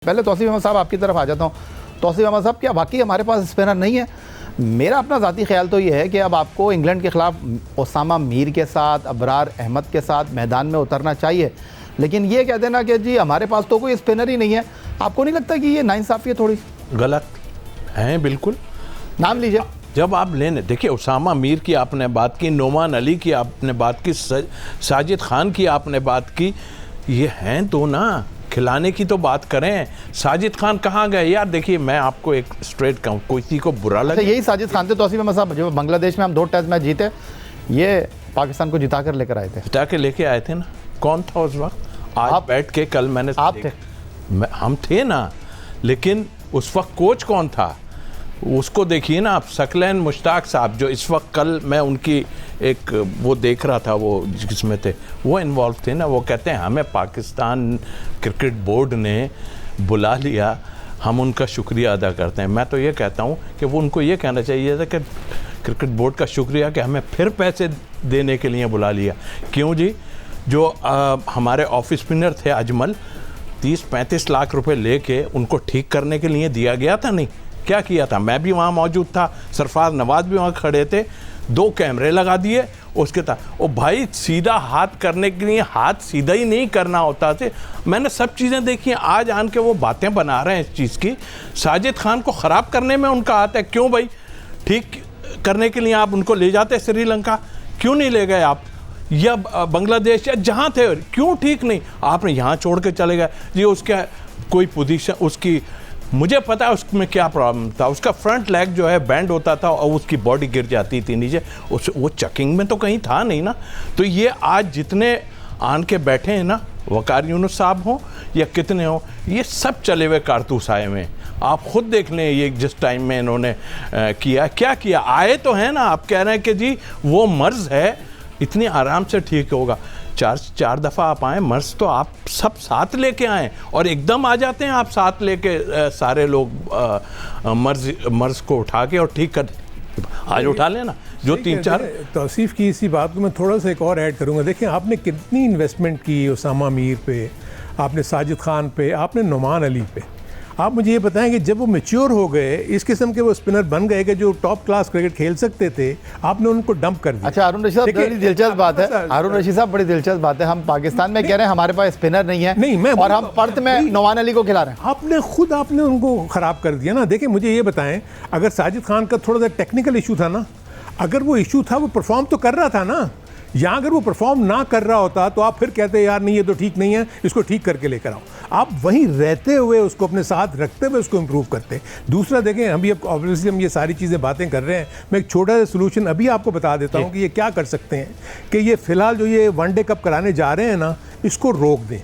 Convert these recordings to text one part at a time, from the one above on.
पहले तौसीफ अहमद साहब आपकी तरफ आ जाता हूँ। तौसीफ अहमद साहब, क्या वाकई हमारे पास स्पिनर नहीं है? मेरा अपना ज़ाती ख्याल तो ये है कि अब आपको इंग्लैंड के ख़िलाफ़ उसामा मीर के साथ, अबरार अहमद के साथ मैदान में उतरना चाहिए, लेकिन ये कह देना कि जी हमारे पास तो कोई स्पिनर ही नहीं है, आपको नहीं लगता कि ये नाइंसाफ़ी है? थोड़ी गलत है, बिल्कुल। नाम लीजिए। जब आप लेने देखिए, उसामा मीर की आपने बात की, नोमान अली की आपने बात की, साजिद खान की आपने बात की, ये हैं तो ना, खिलाने की तो बात करें। साजिद खान कहाँ गए यार? देखिए, मैं आपको एक स्ट्रेट कहूँ, किसी को बुरा लगे, यही साजिद खान थे तौसीफ अहमद साहब, जो बांग्लादेश में हम 2 टेस्ट मैच जीते, ये पाकिस्तान को जिता कर लेकर आए थे। जिता के लेके आए थे ना। कौन था उस वक्त? आज आप बैठ के कल मैंने आप थे, हम थे ना, लेकिन उस वक्त कोच कौन था उसको देखिए ना आप। सकलैन मुश्ताक साहब, जो इस वक्त, कल मैं उनकी एक वो देख रहा था, वो जिसमें थे, वो इन्वॉल्व थे ना। वो कहते हैं हमें पाकिस्तान क्रिकेट बोर्ड ने बुला लिया, हम उनका शुक्रिया अदा करते हैं। मैं तो ये कहता हूँ कि वो उनको ये कहना चाहिए था कि क्रिकेट बोर्ड का शुक्रिया कि हमें फिर पैसे देने के लिए बुला लिया। क्यों जी? जो हमारे ऑफ स्पिनर थे अजमल, 30-35 लाख रुपए लेके उनको ठीक करने के लिए दिया गया था। नहीं, क्या किया था? मैं भी वहाँ मौजूद था, सरफराज नवाज भी वहाँ खड़े थे, 2 कैमरे लगा दिए उसके साथ। ओ भाई, सीधा हाथ करने के लिए हाथ सीधा ही नहीं करना होता थे। मैंने सब चीज़ें देखी हैं। आज आन के वो बातें बना रहे हैं इस चीज़ की। साजिद खान को ख़राब करने में उनका हाथ है। क्यों भाई? ठीक करने के लिए आप उनको ले जाते श्रीलंका, क्यों नहीं ले गए आप? या बांग्लादेश या जहाँ थे, क्यों ठीक नहीं? आपने यहाँ छोड़ के चले गए जी। उसका कोई पोजीशन, उसकी, मुझे पता है उसमें क्या प्रॉब्लम था। उसका फ्रंट लेग जो है बैंड होता था और उसकी बॉडी गिर जाती थी नीचे। वो चकिंग में तो कहीं था नहीं ना। तो ये आज जितने आन के बैठे हैं ना, वकार यूनुस साहब हों या कितने हों, ये सब चले हुए कारतूस आए हुए। आप खुद देख लें, ये जिस टाइम में इन्होंने किया, क्या किया। आए तो हैं ना, आप कह रहे हैं कि जी वो मर्ज़ है, इतनी आराम से ठीक होगा। 4 दफ़ा आप आए, मर्ज तो आप सब साथ लेके आए और एकदम आ जाते हैं आप साथ लेके, सारे लोग मर्ज को उठा के और ठीक कर। आज उठा लेना जो 3-4। तौसीफ की इसी बात को मैं थोड़ा सा एक और ऐड करूंगा। देखिए, आपने कितनी इन्वेस्टमेंट की उसामा मीर पे, आपने साजिद खान पे, आपने नोमान अली पे। आप मुझे ये बताएं कि जब वो मैच्योर हो गए, इस किस्म के वो स्पिनर बन गए कि जो टॉप क्लास क्रिकेट खेल सकते थे, आपने उनको डंप कर दिया। अच्छा, हारून रशीद साहब, बड़ी दिलचस्प बात है। हारून रशीद साहब, बड़ी दिलचस्प बात है। हम पाकिस्तान में कह रहे हैं हमारे पास स्पिनर नहीं है, नहीं, मैं और हम पर्थ में नोमान अली को खिला रहे हैं। आपने उनको खराब कर दिया ना। देखिए, मुझे ये बताएं, अगर साजिद खान का थोड़ा सा टेक्निकल इशू था ना, अगर वो इशू था, वो परफॉर्म तो कर रहा था ना। यहाँ अगर वो परफॉर्म ना कर रहा होता तो आप फिर कहते यार नहीं, ये तो ठीक नहीं है, इसको ठीक करके लेकर आओ। आप वहीं रहते हुए, उसको अपने साथ रखते हुए उसको इम्प्रूव करते। दूसरा देखें, अभी ऑब्वियसली हम ये सारी चीज़ें बातें कर रहे हैं, मैं एक छोटा सा सोल्यूशन अभी आपको बता देता हूँ कि ये क्या कर सकते हैं। कि ये फ़िलहाल जो ये वनडे कप कराने जा रहे हैं ना, इसको रोक दें,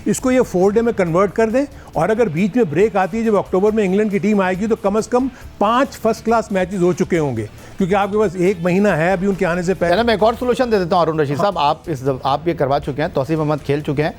इसको ये 4 डे में कन्वर्ट कर दें। और अगर बीच में ब्रेक आती है, जब अक्टूबर में इंग्लैंड की टीम आएगी, तो कम से कम 5 फर्स्ट क्लास मैचेस हो चुके होंगे, क्योंकि आपके पास 1 महीना है अभी उनके आने से पहले। मैं एक और सोल्यूशन दे देता हूँ हारून रशीद साहब। आप ये करवा चुके हैं, तौसीफ अहमद खेल चुके हैं,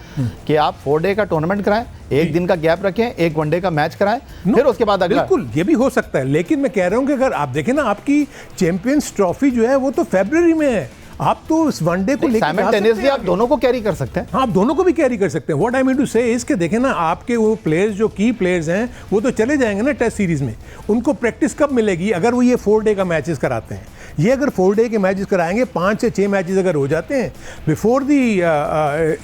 कि आप 4 डे का टूर्नामेंट कराएं, 1 दिन का गैप रखें, 1 वनडे का मैच कराएं, फिर उसके बाद अगला। बिल्कुल, ये भी हो सकता है, लेकिन मैं कह रहा हूँ कि अगर आप देखें ना, आपकी चैंपियंस ट्रॉफी जो है वो तो फरवरी में है। आप तो इस वनडे को लेकर आप दोनों को कैरी कर सकते हैं। हाँ, आप दोनों को भी कैरी कर सकते हैं। व्हाट आई मीन टू से इज के देखें ना, आपके वो प्लेयर्स जो की प्लेयर्स हैं, वो तो चले जाएंगे ना टेस्ट सीरीज में। उनको प्रैक्टिस कब मिलेगी? अगर वो ये 4 डे का मैचेस कराते हैं। ये अगर 4 डे के मैचेस कराएंगे, 5 से 6 मैचेस अगर हो जाते हैं बिफोर दी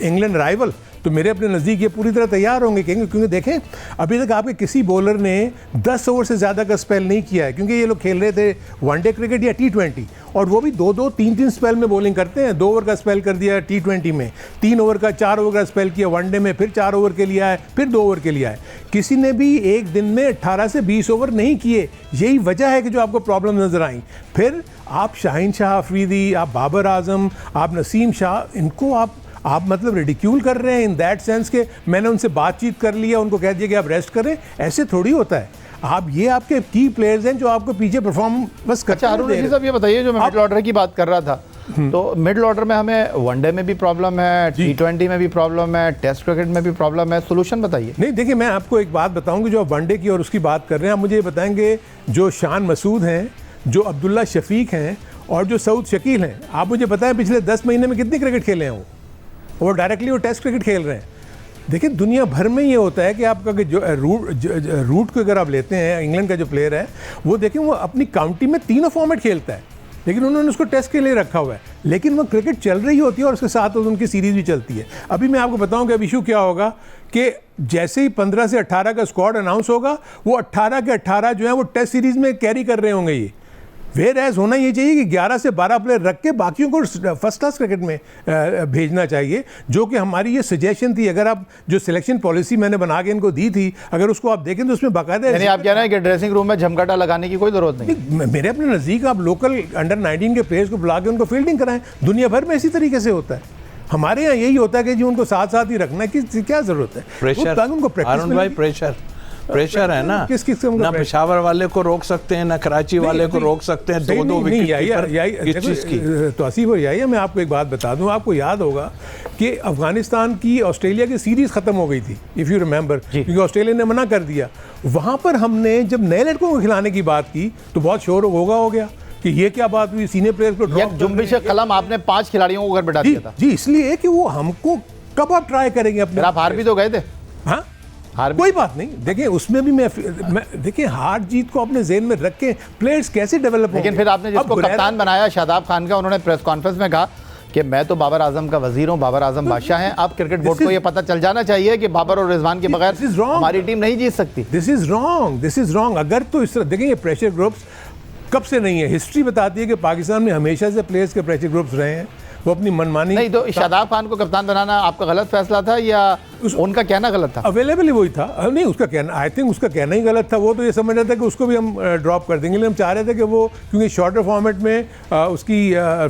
इंग्लैंड राइवल, तो मेरे अपने नज़दीक ये पूरी तरह तैयार होंगे। क्योंकि देखें, अभी तक आपके किसी बॉलर ने 10 ओवर से ज़्यादा का स्पेल नहीं किया है, क्योंकि ये लोग खेल रहे थे वनडे क्रिकेट या T20, और वो भी 2-2, 3-3 स्पेल में बॉलिंग करते हैं। 2 ओवर का स्पेल कर दिया T20 में, 3 ओवर का, 4 ओवर का स्पेल किया वनडे में, फिर 4 ओवर के लिए आए, फिर 2 ओवर के लिए आए। किसी ने भी एक दिन में 18 से 20 ओवर नहीं किए। यही वजह है कि जो आपको प्रॉब्लम नज़र आई। फिर आप शाहीन शाह अफरीदी, आप बाबर आजम, आप नसीम शाह, इनको आप मतलब रिडिक्यूल कर रहे हैं इन दैट सेंस के मैंने उनसे बातचीत कर लिया, उनको कह दिया कि आप रेस्ट करें। ऐसे थोड़ी होता है। आप ये आपके की प्लेयर्स हैं जो आपको पीछे परफॉर्म बस करते हैं। हारून रशीद साहब, ये बताइए, जो मैं मिडिल ऑर्डर की बात कर रहा था, तो मिडिल ऑर्डर में हमें वनडे में भी प्रॉब्लम है, T20 में भी प्रॉब्लम है, टेस्ट क्रिकेट में भी प्रॉब्लम है, सोल्यूशन बताइए। नहीं, देखिए, मैं आपको एक बात बताऊंगी, जो वनडे की और उसकी बात कर रहे हैं, आप मुझे ये बताएंगे, जो शान मसूद हैं, जो अब्दुल्ला शफीक हैं और जो सऊद शकील हैं, आप मुझे बताएं पिछले 10 महीने में कितनी क्रिकेट खेले हैं वो डायरेक्टली वो टेस्ट क्रिकेट खेल रहे हैं। देखिए दुनिया भर में ये होता है कि आपका कि जो रूट को अगर आप लेते हैं, इंग्लैंड का जो प्लेयर है वो देखें वो अपनी काउंटी में तीनों फॉर्मेट खेलता है, लेकिन उन्होंने उसको टेस्ट के लिए रखा हुआ है, लेकिन वो क्रिकेट चल रही होती है और उसके साथ उनकी सीरीज़ भी चलती है। अभी मैं आपको बताऊं कि अब इशू क्या होगा कि जैसे ही 15 से 18 का स्क्वाड अनाउंस होगा, वो 18 के 18 जो है वो टेस्ट सीरीज़ में कैरी कर रहे होंगे। ये वेयर एज होना ये चाहिए कि 11 से 12 प्लेयर रख के बाकियों को फर्स्ट क्लास क्रिकेट में भेजना चाहिए, जो कि हमारी ये सजेशन थी। अगर आप जो सिलेक्शन पॉलिसी मैंने बना के इनको दी थी, अगर उसको आप देखें तो उसमें बाकायदा यानी आप कह रहे हैं कि ड्रेसिंग रूम में झमकाटा लगाने की कोई जरूरत नहीं। मेरे अपने नज़दीक आप लोकल अंडर 19 के प्लेयर्स को बुला के उनको फील्डिंग कराएं। दुनिया भर में इसी तरीके से होता है। हमारे यहाँ यही होता है कि जी उनको साथ साथ ही रखना की क्या जरूरत है। प्रेशर, अरुण भाई प्रेशर है ना, किस किस्म का ना पेशावर वाले को रोक सकते हैं, ना कराची वाले को रोक सकते हैं। दो विकेट किस चीज़ की। तो आसिफ भाई यही मैं आपको एक बात बता दूं, आपको याद होगा कि अफगानिस्तान की ऑस्ट्रेलिया की सीरीज खत्म हो गई थी, इफ़ यू रिमेंबर, क्योंकि ऑस्ट्रेलिया ने मना कर दिया। वहां पर हमने जब नए लड़कों को खिलाने की बात की तो बहुत शोर हो गया कि ये क्या बात हुई, सीनियर प्लेयर को ड्रॉप। जुम्बिश कलम आपने 5 खिलाड़ियों को घर बैठा दिया था जी, इसलिए कि वो हमको कब आप ट्राई करेंगे अपने। आप हार भी तो गए थे। हाँ, कोई बात नहीं, देखिए उसमें भी मैं देखिए हार जीत को अपने जेहन में रख के प्लेयर्स कैसे डेवलप होंगे। लेकिन फिर आपने जिसको कप्तान बनाया शादाब खान का, उन्होंने प्रेस कॉन्फ्रेंस में कहा कि मैं तो बाबर आजम का वजीर हूं, बाबर आजम बादशाह हैं। अब क्रिकेट बोर्ड को ये पता चल जाना चाहिए कि बाबर और रिजवान के बगैर हमारी टीम नहीं जीत सकती। This is wrong. अगर तो इस तरह देखें, ये प्रेशर ग्रुप्स कब से नहीं है, हिस्ट्री बताती है कि पाकिस्तान में हमेशा से प्लेयर्स के प्रेशर ग्रुप्स रहे हैं, वो अपनी मनमानी। नहीं तो शादाब खान को कप्तान बनाना आपका गलत फैसला था या उनका कहना गलत था? अवेलेबल ही वही था। नहीं, उसका कहना, आई थिंक उसका कहना ही गलत था। वो तो ये समझ रहा था कि उसको भी हम ड्रॉप कर देंगे, लेकिन हम चाह रहे थे कि वो, क्योंकि शॉर्टर फॉर्मेट में उसकी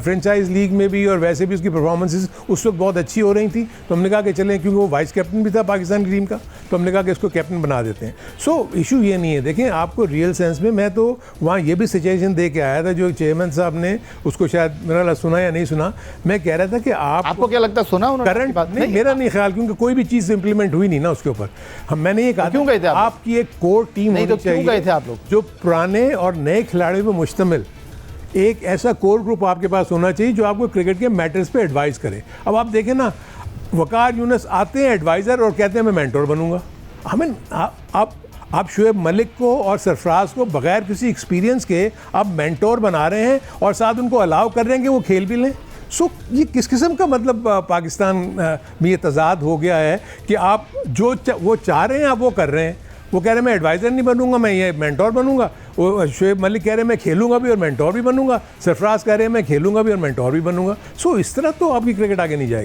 फ्रेंचाइज लीग में भी और वैसे भी उसकी परफॉर्मेंसेस उस वक्त बहुत अच्छी हो रही थी, तो हमने कहा कि चलें, क्योंकि वो वाइस कैप्टन भी था पाकिस्तान की टीम का, तो हमने कहा कि इसको कैप्टन बना देते हैं। सो इशू ये नहीं है। देखें, आपको रियल सेंस में, मैं तो वहाँ ये भी सजेशन दे के आया था, जो चेयरमैन साहब ने, उसको शायद मेरा सुना या नहीं सुना, मैं कह रहा था कि आपको क्या लगता है सुना उन्होंने? करंट बात नहीं, मेरा नहीं ख्याल, क्योंकि कोई भी चीज़ इंप्लीमेंट हुई नहीं ना उसके ऊपर। मैंने ये कहा क्यों गए थे आपकी एक कोर टीम नहीं, तो क्यों गए थे आप लोग? जो पुराने और नए खिलाड़ियों पर मुश्तमिल एक ऐसा कोर ग्रुप आपके पास होना चाहिए जो आपको क्रिकेट के मैटर्स पे एडवाइस करे। अब आप देखें ना, वकार यूनुस आते हैं एडवाइज़र और कहते हैं मैं मेंटोर बनूंगा। हमें आप शुएब मलिक को और सरफराज को बगैर किसी एक्सपीरियंस के आप मेंटोर बना रहे हैं और साथ उनको अलाउ कर रहे हैं कि वो खेल भी लें। सो ये किस किस्म का मतलब पाकिस्तान में ये तजाद हो गया है कि आप जो वो चाह रहे हैं आप वो कर रहे हैं। वो कह रहे हैं मैं एडवाइज़र नहीं बनूंगा, मैं ये मेंटोर बनूंगा। वो शुएब मलिक कह रहे हैं मैं खेलूंगा भी और मेंटोर भी बनूंगा। सरफराज कह रहे हैं मैं खेलूंगा भी और मेंटोर भी बनूंगा। सो इस तरह तो आपकी क्रिकेट आगे नहीं जाएगी।